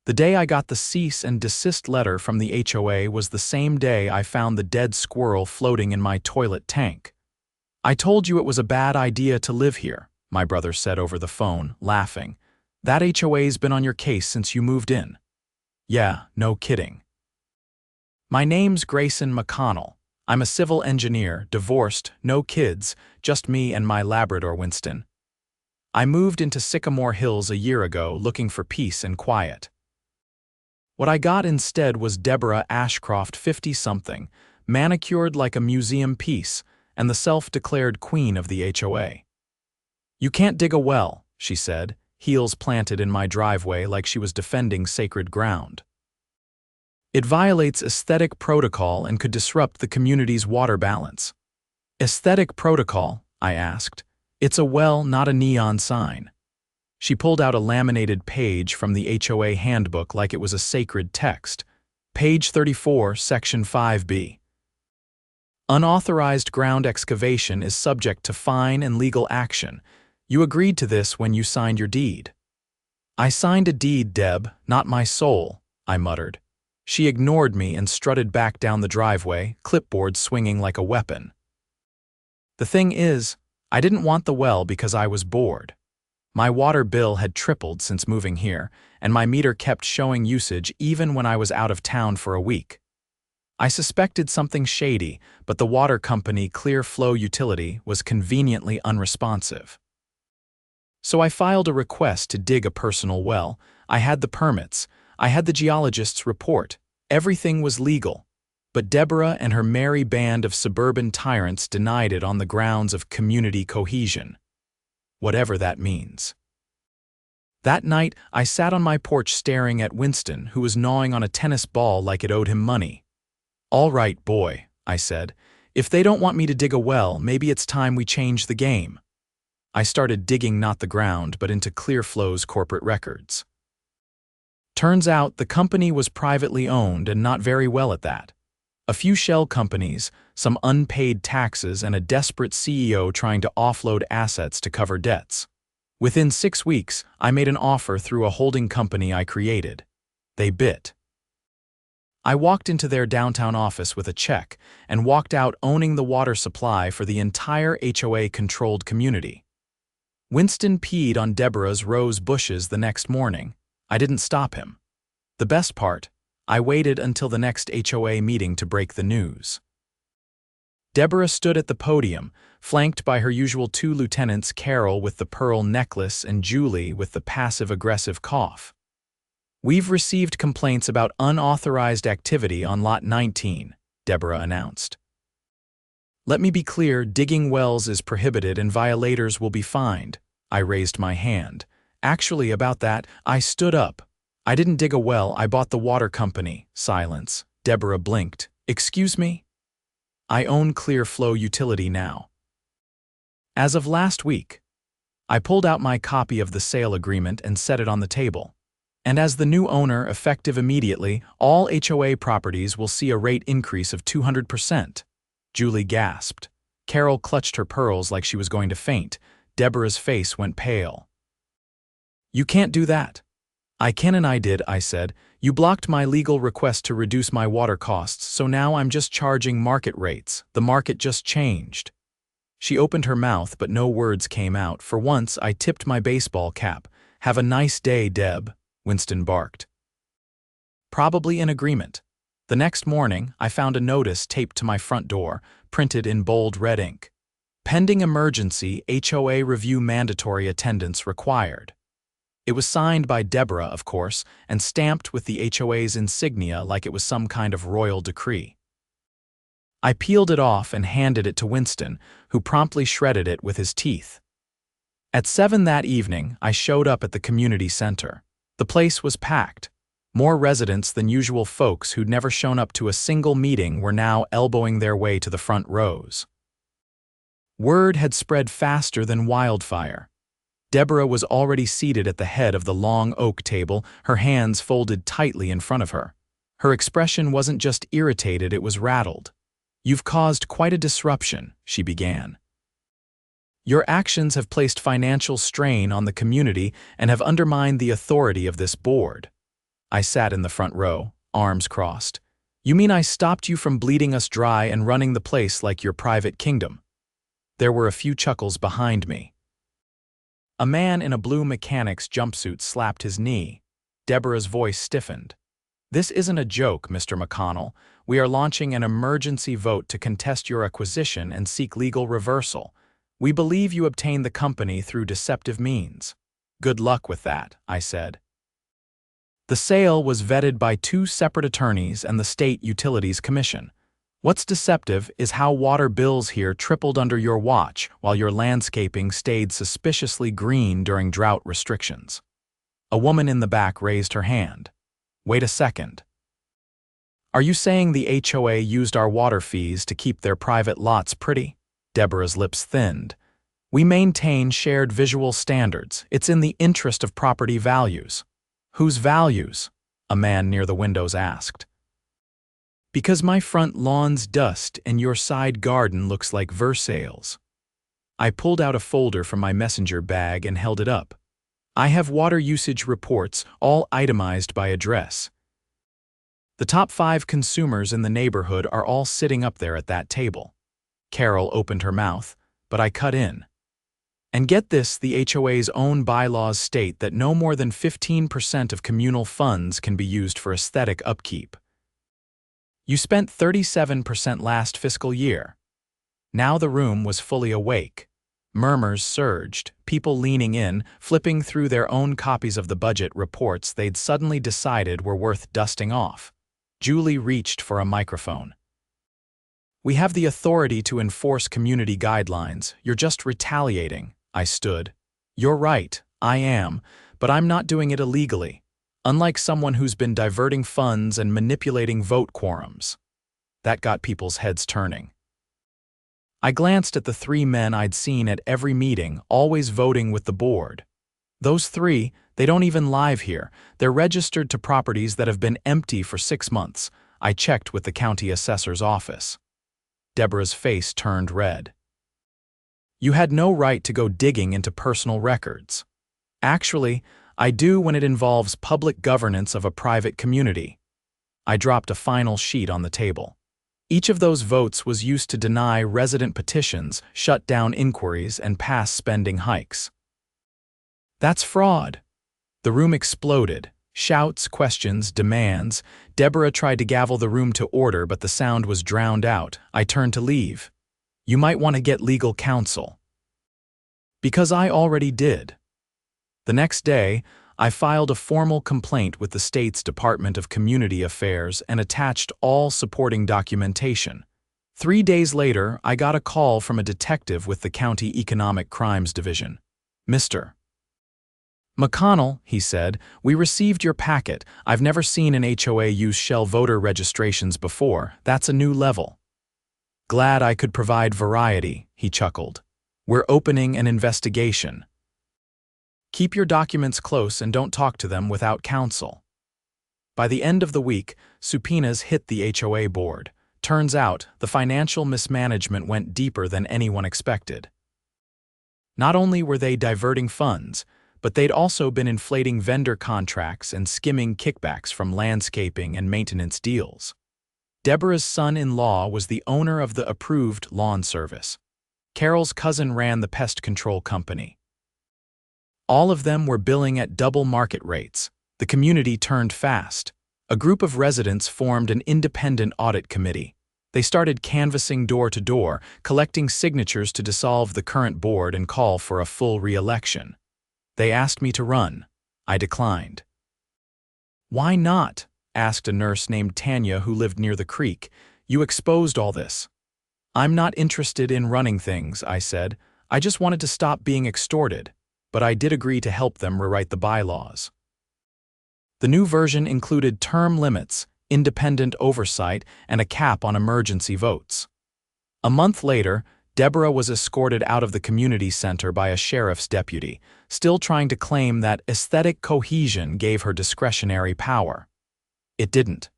The day I got the cease and desist letter from the HOA was the same day I found the dead squirrel floating in my toilet tank. "I told you it was a bad idea to live here," my brother said over the phone, laughing. "That HOA's been on your case since you moved in." "Yeah, no kidding." My name's Grayson McConnell. I'm a civil engineer, divorced, no kids, just me and my Labrador Winston. I moved into Sycamore Hills a year ago looking for peace and quiet. What I got instead was Deborah Ashcroft, 50-something, manicured like a museum piece, and the self-declared queen of the HOA. "You can't dig a well," she said, heels planted in my driveway like she was defending sacred ground. "It violates aesthetic protocol and could disrupt the community's water balance." "Aesthetic protocol?" I asked. "It's a well, not a neon sign." She pulled out a laminated page from the HOA handbook like it was a sacred text. Page 34, Section 5B. "Unauthorized ground excavation is subject to fine and legal action. You agreed to this when you signed your deed." "I signed a deed, Deb, not my soul," I muttered. She ignored me and strutted back down the driveway, clipboard swinging like a weapon. "The thing is, I didn't want the well because I was bored. My water bill had tripled since moving here, and my meter kept showing usage even when I was out of town for a week. I suspected something shady, but the water company Clear Flow Utility was conveniently unresponsive. So I filed a request to dig a personal well. I had the permits. I had the geologist's report. Everything was legal. But Deborah and her merry band of suburban tyrants denied it on the grounds of community cohesion. Whatever that means. That night, I sat on my porch staring at Winston, who was gnawing on a tennis ball like it owed him money. "All right, boy," I said. "If they don't want me to dig a well, maybe it's time we change the game." I started digging not the ground, but into Clearflow's corporate records. Turns out the company was privately owned and not very well at that. A few shell companies, some unpaid taxes, and a desperate CEO trying to offload assets to cover debts. Within 6 weeks, I made an offer through a holding company I created. They bit. I walked into their downtown office with a check and walked out owning the water supply for the entire HOA-controlled community. Winston peed on Deborah's rose bushes the next morning. I didn't stop him. The best part, I waited until the next HOA meeting to break the news. Deborah stood at the podium, flanked by her usual 2 lieutenants, Carol with the pearl necklace and Julie with the passive-aggressive cough. "We've received complaints about unauthorized activity on Lot 19, Deborah announced. "Let me be clear, digging wells is prohibited and violators will be fined." I raised my hand. "Actually, about that, I stood up. I didn't dig a well, I bought the water company." Silence. Deborah blinked. "Excuse me?" "I own Clear Flow Utility now. As of last week." I pulled out my copy of the sale agreement and set it on the table. "And as the new owner, effective immediately, all HOA properties will see a rate increase of 200%. Julie gasped. Carol clutched her pearls like she was going to faint. Deborah's face went pale. "You can't do that." "I can and I did," I said. "You blocked my legal request to reduce my water costs, so now I'm just charging market rates. The market just changed." She opened her mouth, but no words came out. For once, I tipped my baseball cap. "Have a nice day, Deb," Winston barked. Probably in agreement. The next morning, I found a notice taped to my front door, printed in bold red ink. "Pending emergency, HOA review mandatory attendance required." It was signed by Deborah, of course, and stamped with the HOA's insignia like it was some kind of royal decree. I peeled it off and handed it to Winston, who promptly shredded it with his teeth. At 7 that evening, I showed up at the community center. The place was packed. More residents than usual folks who'd never shown up to a single meeting were now elbowing their way to the front rows. Word had spread faster than wildfire. Deborah was already seated at the head of the long oak table, her hands folded tightly in front of her. Her expression wasn't just irritated, it was rattled. "You've caused quite a disruption," she began. "Your actions have placed financial strain on the community and have undermined the authority of this board." I sat in the front row, arms crossed. You mean I stopped you from bleeding us dry and running the place like your private kingdom? There were a few chuckles behind me. A man in a blue mechanic's jumpsuit slapped his knee. Deborah's voice stiffened. This isn't a joke, Mr. McConnell. We are launching an emergency vote to contest your acquisition and seek legal reversal. We believe you obtained the company through deceptive means. Good luck with that, I said. The sale was vetted by 2 separate attorneys and the State Utilities Commission. What's deceptive is how water bills here tripled under your watch while your landscaping stayed suspiciously green during drought restrictions. A woman in the back raised her hand. Wait a second. Are you saying the HOA used our water fees to keep their private lots pretty? Deborah's lips thinned. We maintain shared visual standards. It's in the interest of property values. Whose values? A man near the windows asked. Because my front lawn's dust and your side garden looks like Versailles. I pulled out a folder from my messenger bag and held it up. I have water usage reports, all itemized by address. The top 5 consumers in the neighborhood are all sitting up there at that table. Carol opened her mouth, but I cut in. And get this, the HOA's own bylaws state that no more than 15% of communal funds can be used for aesthetic upkeep. You spent 37% last fiscal year. Now the room was fully awake. Murmurs surged, people leaning in, flipping through their own copies of the budget reports they'd suddenly decided were worth dusting off. Julie reached for a microphone. We have the authority to enforce community guidelines. You're just retaliating. I stood. You're right, I am, but I'm not doing it illegally. Unlike someone who's been diverting funds and manipulating vote quorums. That got people's heads turning. I glanced at the 3 men I'd seen at every meeting, always voting with the board. Those 3, they don't even live here. They're registered to properties that have been empty for 6 months. I checked with the county assessor's office. Deborah's face turned red. You had no right to go digging into personal records. Actually, I do when it involves public governance of a private community. I dropped a final sheet on the table. Each of those votes was used to deny resident petitions, shut down inquiries, and pass spending hikes. That's fraud. The room exploded. Shouts, questions, demands. Deborah tried to gavel the room to order, but the sound was drowned out. I turned to leave. You might want to get legal counsel. Because I already did. The next day, I filed a formal complaint with the state's Department of Community Affairs and attached all supporting documentation. 3 days later, I got a call from a detective with the County Economic Crimes Division. Mr. McConnell, he said, we received your packet. I've never seen an HOA use shell voter registrations before. That's a new level. Glad I could provide variety, he chuckled. We're opening an investigation. Keep your documents close and don't talk to them without counsel. By the end of the week, subpoenas hit the HOA board. Turns out, the financial mismanagement went deeper than anyone expected. Not only were they diverting funds, but they'd also been inflating vendor contracts and skimming kickbacks from landscaping and maintenance deals. Deborah's son-in-law was the owner of the approved lawn service. Carol's cousin ran the pest control company. All of them were billing at double market rates. The community turned fast. A group of residents formed an independent audit committee. They started canvassing door to door, collecting signatures to dissolve the current board and call for a full re-election. They asked me to run. I declined. Why not? Asked a nurse named Tanya who lived near the creek. You exposed all this. I'm not interested in running things, I said. I just wanted to stop being extorted. But I did agree to help them rewrite the bylaws. The new version included term limits, independent oversight, and a cap on emergency votes. A month later, Deborah was escorted out of the community center by a sheriff's deputy, still trying to claim that aesthetic cohesion gave her discretionary power. It didn't.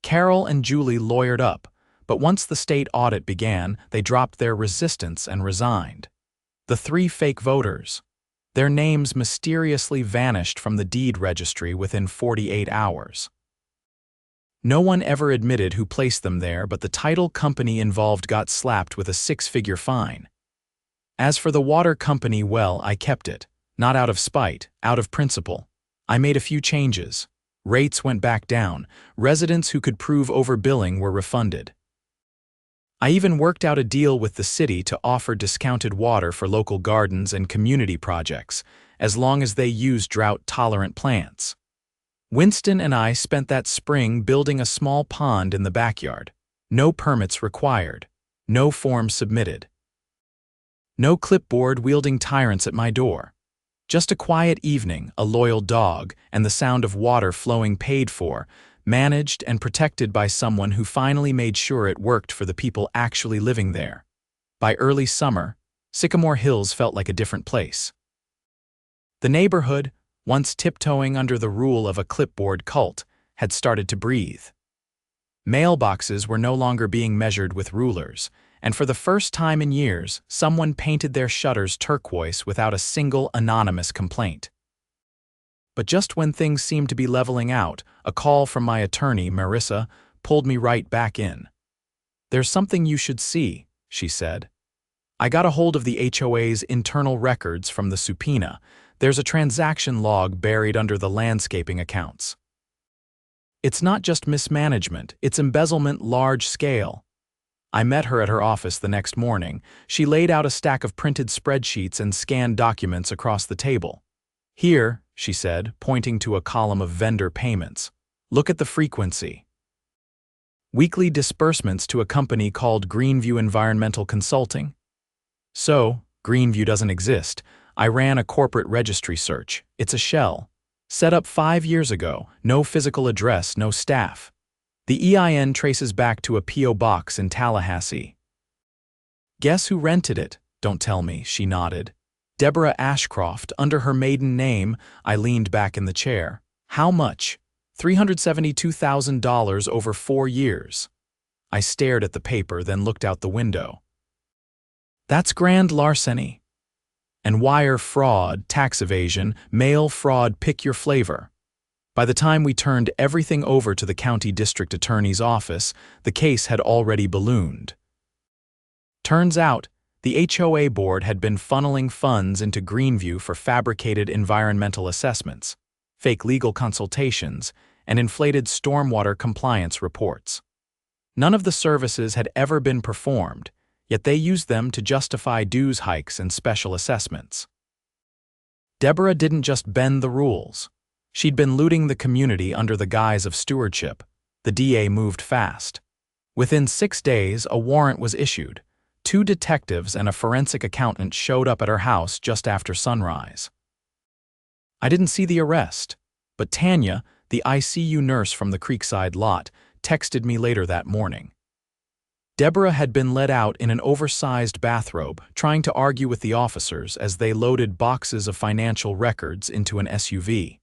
Carol and Julie lawyered up, but once the state audit began, they dropped their resistance and resigned. The 3 fake voters. Their names mysteriously vanished from the deed registry within 48 hours. No one ever admitted who placed them there, but the title company involved got slapped with a six-figure fine. As for the water company, well, I kept it. Not out of spite, out of principle. I made a few changes. Rates went back down. Residents who could prove overbilling were refunded. I even worked out a deal with the city to offer discounted water for local gardens and community projects, as long as they use drought-tolerant plants. Winston and I spent that spring building a small pond in the backyard. No permits required. No forms submitted. No clipboard-wielding tyrants at my door. Just a quiet evening, a loyal dog, and the sound of water flowing paid for, managed and protected by someone who finally made sure it worked for the people actually living there. By early summer, Sycamore Hills felt like a different place. The neighborhood, once tiptoeing under the rule of a clipboard cult, had started to breathe. Mailboxes were no longer being measured with rulers, and for the first time in years, someone painted their shutters turquoise without a single anonymous complaint. But just when things seemed to be leveling out, a call from my attorney, Marissa, pulled me right back in. "There's something you should see," she said. "I got a hold of the HOA's internal records from the subpoena. There's a transaction log buried under the landscaping accounts. It's not just mismanagement, it's embezzlement large scale." I met her at her office the next morning. She laid out a stack of printed spreadsheets and scanned documents across the table. "Here," she said, pointing to a column of vendor payments. "Look at the frequency. Weekly disbursements to a company called Greenview Environmental Consulting. So, Greenview doesn't exist. I ran a corporate registry search. It's a shell. Set up 5 years ago. No physical address, no staff. The EIN traces back to a P.O. box in Tallahassee." "Guess who rented it?" "Don't tell me," she nodded. "Deborah Ashcroft, under her maiden name." I leaned back in the chair. "How much?" $372,000 over 4 years. I stared at the paper, then looked out the window. "That's grand larceny. And wire fraud, tax evasion, mail fraud, pick your flavor." By the time we turned everything over to the county district attorney's office, the case had already ballooned. Turns out, the HOA board had been funneling funds into Greenview for fabricated environmental assessments, fake legal consultations, and inflated stormwater compliance reports. None of the services had ever been performed, yet they used them to justify dues hikes and special assessments. Deborah didn't just bend the rules. She'd been looting the community under the guise of stewardship. The DA moved fast. Within 6 days, a warrant was issued. 2 detectives and a forensic accountant showed up at her house just after sunrise. I didn't see the arrest, but Tanya, the ICU nurse from the Creekside lot, texted me later that morning. Deborah had been let out in an oversized bathrobe, trying to argue with the officers as they loaded boxes of financial records into an SUV.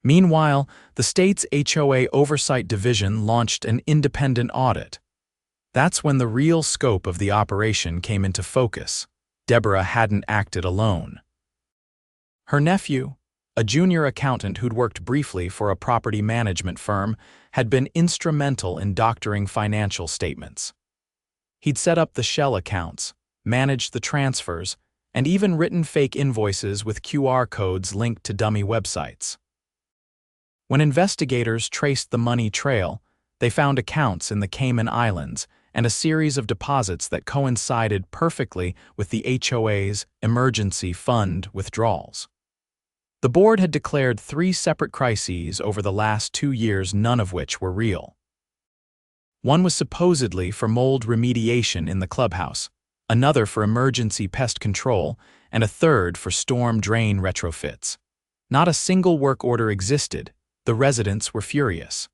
Meanwhile, the state's HOA Oversight Division launched an independent audit. That's when the real scope of the operation came into focus. Deborah hadn't acted alone. Her nephew, a junior accountant who'd worked briefly for a property management firm, had been instrumental in doctoring financial statements. He'd set up the shell accounts, managed the transfers, and even written fake invoices with QR codes linked to dummy websites. When investigators traced the money trail, they found accounts in the Cayman Islands and a series of deposits that coincided perfectly with the HOA's emergency fund withdrawals. The board had declared 3 separate crises over the last 2 years, none of which were real. One was supposedly for mold remediation in the clubhouse, another for emergency pest control, and a third for storm drain retrofits. Not a single work order existed. The residents were furious.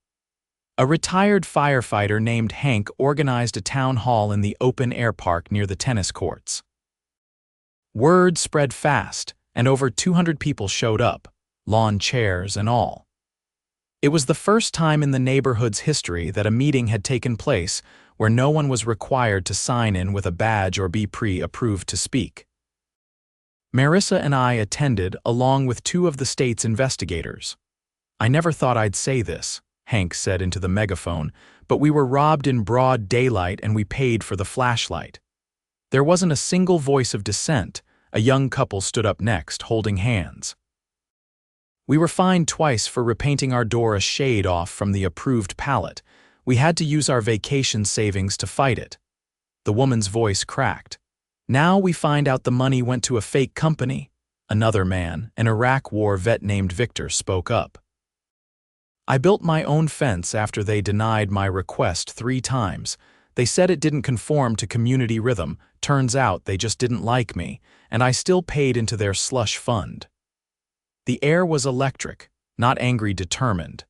A retired firefighter named Hank organized a town hall in the open-air park near the tennis courts. Word spread fast, and over 200 people showed up, lawn chairs and all. It was the first time in the neighborhood's history that a meeting had taken place where no one was required to sign in with a badge or be pre-approved to speak. Marissa and I attended along with two of the state's investigators. I never thought I'd say this, Hank said into the megaphone, but we were robbed in broad daylight and we paid for the flashlight. There wasn't a single voice of dissent. A young couple stood up next, holding hands. We were fined twice for repainting our door a shade off from the approved palette. We had to use our vacation savings to fight it. The woman's voice cracked. Now we find out the money went to a fake company. Another man, an Iraq War vet named Victor, spoke up. I built my own fence after they denied my request 3 times. They said it didn't conform to community rhythm. Turns out they just didn't like me, and I still paid into their slush fund. The air was electric, not angry, determined.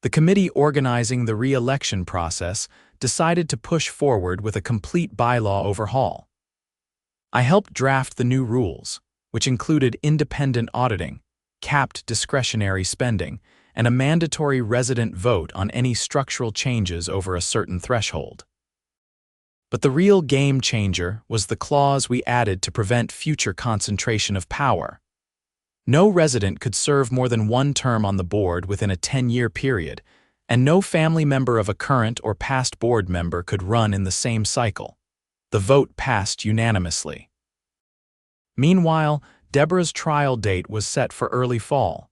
The committee organizing the re-election process decided to push forward with a complete bylaw overhaul. I helped draft the new rules, which included independent auditing, capped discretionary spending, and a mandatory resident vote on any structural changes over a certain threshold. But the real game changer was the clause we added to prevent future concentration of power. No resident could serve more than 1 term on the board within a 10-year period, and no family member of a current or past board member could run in the same cycle. The vote passed unanimously. Meanwhile, Deborah's trial date was set for early fall.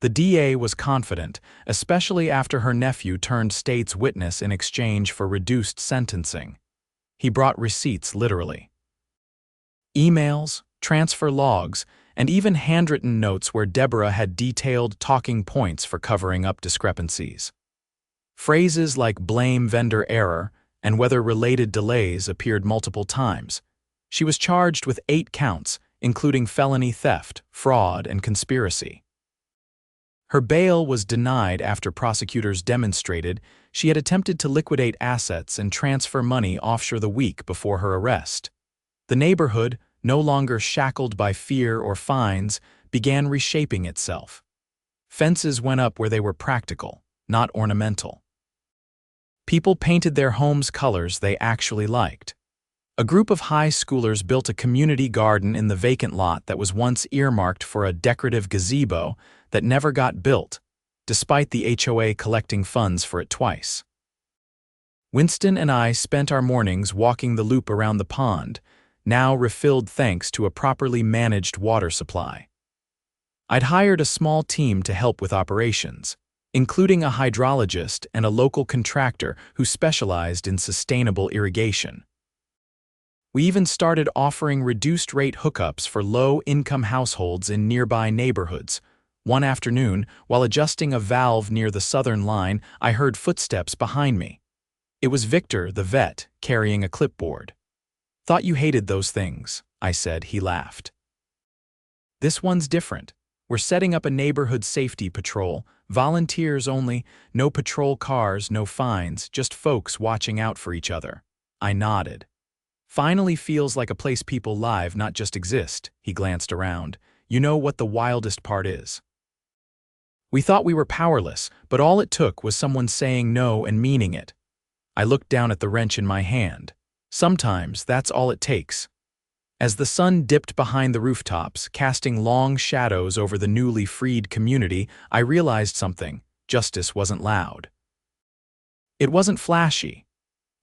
The DA was confident, especially after her nephew turned state's witness in exchange for reduced sentencing. He brought receipts, literally. Emails, transfer logs, and even handwritten notes where Deborah had detailed talking points for covering up discrepancies. Phrases like blame vendor error and weather-related delays appeared multiple times. She was charged with 8 counts, including felony theft, fraud, and conspiracy. Her bail was denied after prosecutors demonstrated she had attempted to liquidate assets and transfer money offshore the week before her arrest. The neighborhood, no longer shackled by fear or fines, began reshaping itself. Fences went up where they were practical, not ornamental. People painted their homes colors they actually liked. A group of high schoolers built a community garden in the vacant lot that was once earmarked for a decorative gazebo that never got built, despite the HOA collecting funds for it twice. Winston and I spent our mornings walking the loop around the pond, now refilled thanks to a properly managed water supply. I'd hired a small team to help with operations, including a hydrologist and a local contractor who specialized in sustainable irrigation. We even started offering reduced-rate hookups for low-income households in nearby neighborhoods. One afternoon, while adjusting a valve near the southern line, I heard footsteps behind me. It was Victor, the vet, carrying a clipboard. "Thought you hated those things," I said. He laughed. "This one's different. We're setting up a neighborhood safety patrol, volunteers only, no patrol cars, no fines, just folks watching out for each other." I nodded. "Finally feels like a place people live, not just exist." He glanced around. "You know what the wildest part is? We thought we were powerless, but all it took was someone saying no and meaning it." I looked down at the wrench in my hand. Sometimes that's all it takes. As the sun dipped behind the rooftops, casting long shadows over the newly freed community, I realized something. Justice wasn't loud. It wasn't flashy.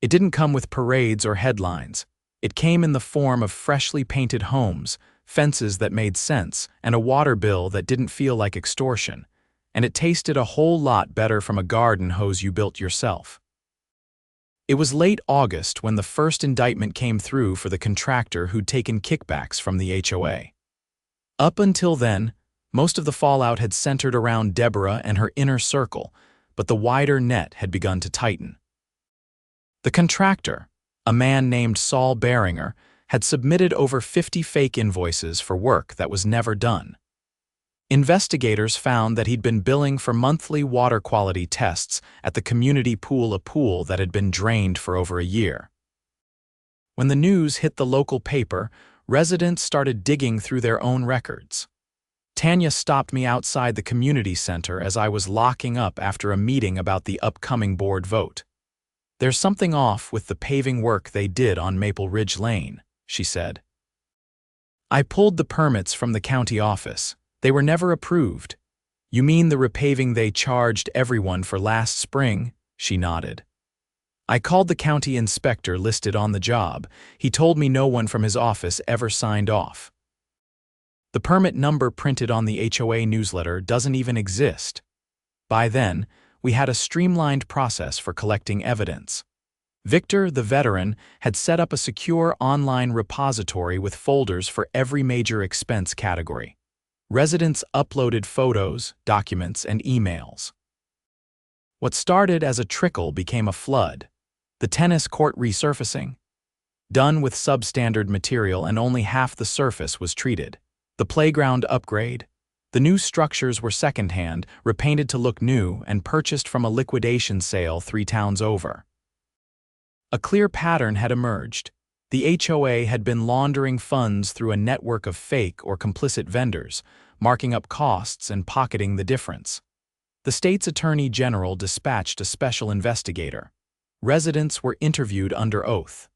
It didn't come with parades or headlines. It came in the form of freshly painted homes, fences that made sense, and a water bill that didn't feel like extortion. And it tasted a whole lot better from a garden hose you built yourself. It was late August when the first indictment came through for the contractor who'd taken kickbacks from the HOA. Up until then, most of the fallout had centered around Deborah and her inner circle, but the wider net had begun to tighten. The contractor, a man named Saul Beringer, had submitted over 50 fake invoices for work that was never done. Investigators found that he'd been billing for monthly water quality tests at the community pool, a pool that had been drained for over a year. When the news hit the local paper, residents started digging through their own records. Tanya stopped me outside the community center as I was locking up after a meeting about the upcoming board vote. "There's something off with the paving work they did on Maple Ridge Lane," she said. I pulled the permits from the county office. They were never approved. You mean the repaving they charged everyone for last spring? She nodded. I called the county inspector listed on the job. He told me no one from his office ever signed off. The permit number printed on the HOA newsletter doesn't even exist. By then, we had a streamlined process for collecting evidence. Victor, the veteran, had set up a secure online repository with folders for every major expense category. Residents uploaded photos, documents, and emails. What started as a trickle became a flood. The tennis court resurfacing, done with substandard material and only half the surface was treated. The playground upgrade. The new structures were secondhand, repainted to look new, and purchased from a liquidation sale 3 towns over. A clear pattern had emerged. The HOA had been laundering funds through a network of fake or complicit vendors, marking up costs and pocketing the difference. The state's attorney general dispatched a special investigator. Residents were interviewed under oath.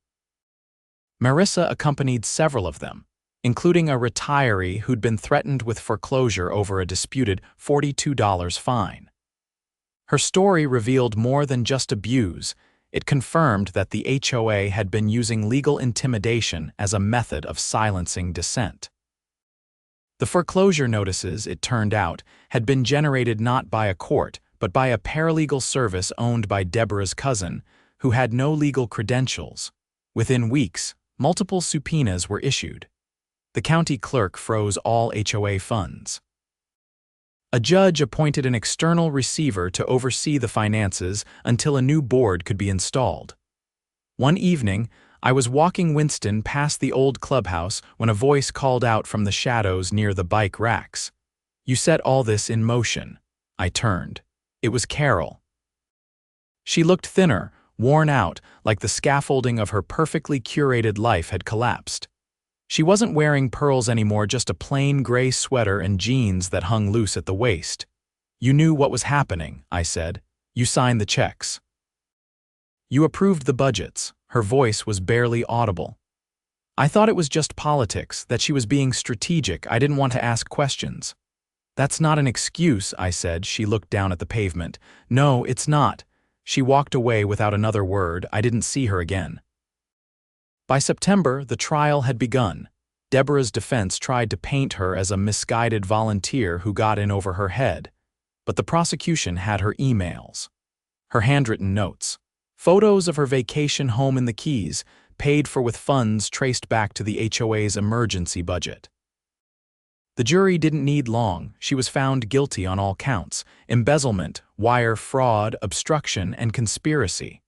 Marissa accompanied several of them, including a retiree who'd been threatened with foreclosure over a disputed $42 fine. Her story revealed more than just abuse. It confirmed that the HOA had been using legal intimidation as a method of silencing dissent. The foreclosure notices, it turned out, had been generated not by a court, but by a paralegal service owned by Deborah's cousin, who had no legal credentials. Within weeks, multiple subpoenas were issued. The county clerk froze all HOA funds. A judge appointed an external receiver to oversee the finances until a new board could be installed. One evening, I was walking Winston past the old clubhouse when a voice called out from the shadows near the bike racks. "You set all this in motion." I turned. It was Carol. She looked thinner, worn out, like the scaffolding of her perfectly curated life had collapsed. She wasn't wearing pearls anymore, just a plain gray sweater and jeans that hung loose at the waist. "You knew what was happening," I said. "You signed the checks. You approved the budgets." Her voice was barely audible. "I thought it was just politics, that she was being strategic. I didn't want to ask questions." "That's not an excuse," I said. She looked down at the pavement. "No, it's not." She walked away without another word. I didn't see her again. By September, the trial had begun. Deborah's defense tried to paint her as a misguided volunteer who got in over her head. But the prosecution had her emails, her handwritten notes, photos of her vacation home in the Keys, paid for with funds traced back to the HOA's emergency budget. The jury didn't need long. She was found guilty on all counts: embezzlement, wire fraud, obstruction, and conspiracy.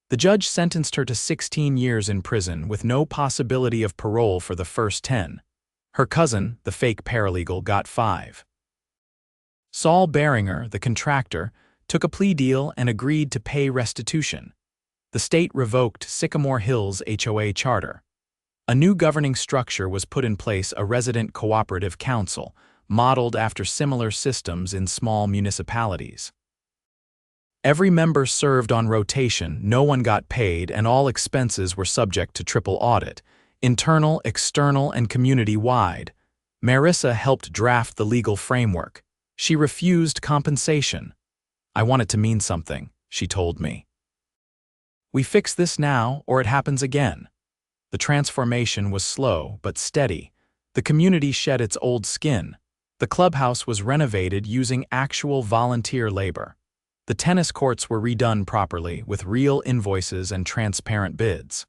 The judge sentenced her to 16 years in prison with no possibility of parole for the first 10. Her cousin, the fake paralegal, got 5. Saul Beringer, the contractor, took a plea deal and agreed to pay restitution. The state revoked Sycamore Hills' HOA charter. A new governing structure was put in place, a resident cooperative council, modeled after similar systems in small municipalities. Every member served on rotation, no one got paid, and all expenses were subject to triple audit, internal, external, and community-wide. Marissa helped draft the legal framework. She refused compensation. "I want it to mean something," she told me. "We fix this now, or it happens again." The transformation was slow but steady. The community shed its old skin. The clubhouse was renovated using actual volunteer labor. The tennis courts were redone properly, with real invoices and transparent bids.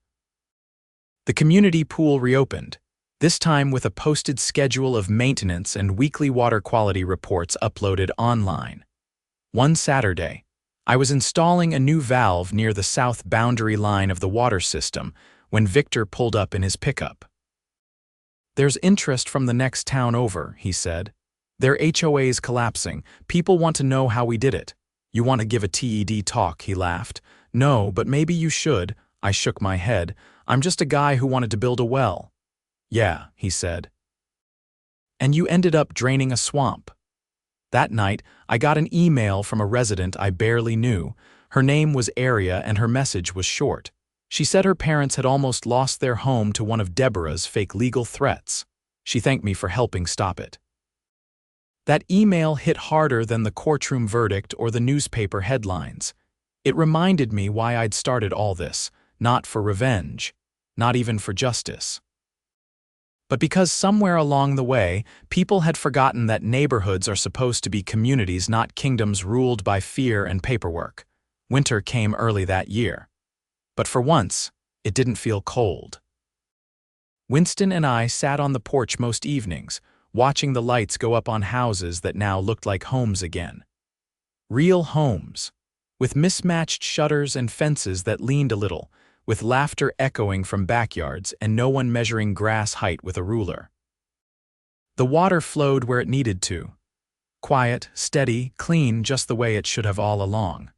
The community pool reopened, this time with a posted schedule of maintenance and weekly water quality reports uploaded online. One Saturday, I was installing a new valve near the south boundary line of the water system when Victor pulled up in his pickup. "There's interest from the next town over," he said. "Their HOA's collapsing. People want to know how we did it." "You want to give a TED talk?" he laughed. "No, but maybe you should." I shook my head. "I'm just a guy who wanted to build a well." "Yeah," he said. "And you ended up draining a swamp." That night, I got an email from a resident I barely knew. Her name was Aria and her message was short. She said her parents had almost lost their home to one of Deborah's fake legal threats. She thanked me for helping stop it. That email hit harder than the courtroom verdict or the newspaper headlines. It reminded me why I'd started all this, not for revenge, not even for justice. But because somewhere along the way, people had forgotten that neighborhoods are supposed to be communities, not kingdoms ruled by fear and paperwork. Winter came early that year. But for once, it didn't feel cold. Winston and I sat on the porch most evenings, watching the lights go up on houses that now looked like homes again. Real homes, with mismatched shutters and fences that leaned a little, with laughter echoing from backyards and no one measuring grass height with a ruler. The water flowed where it needed to. Quiet, steady, clean, just the way it should have all along.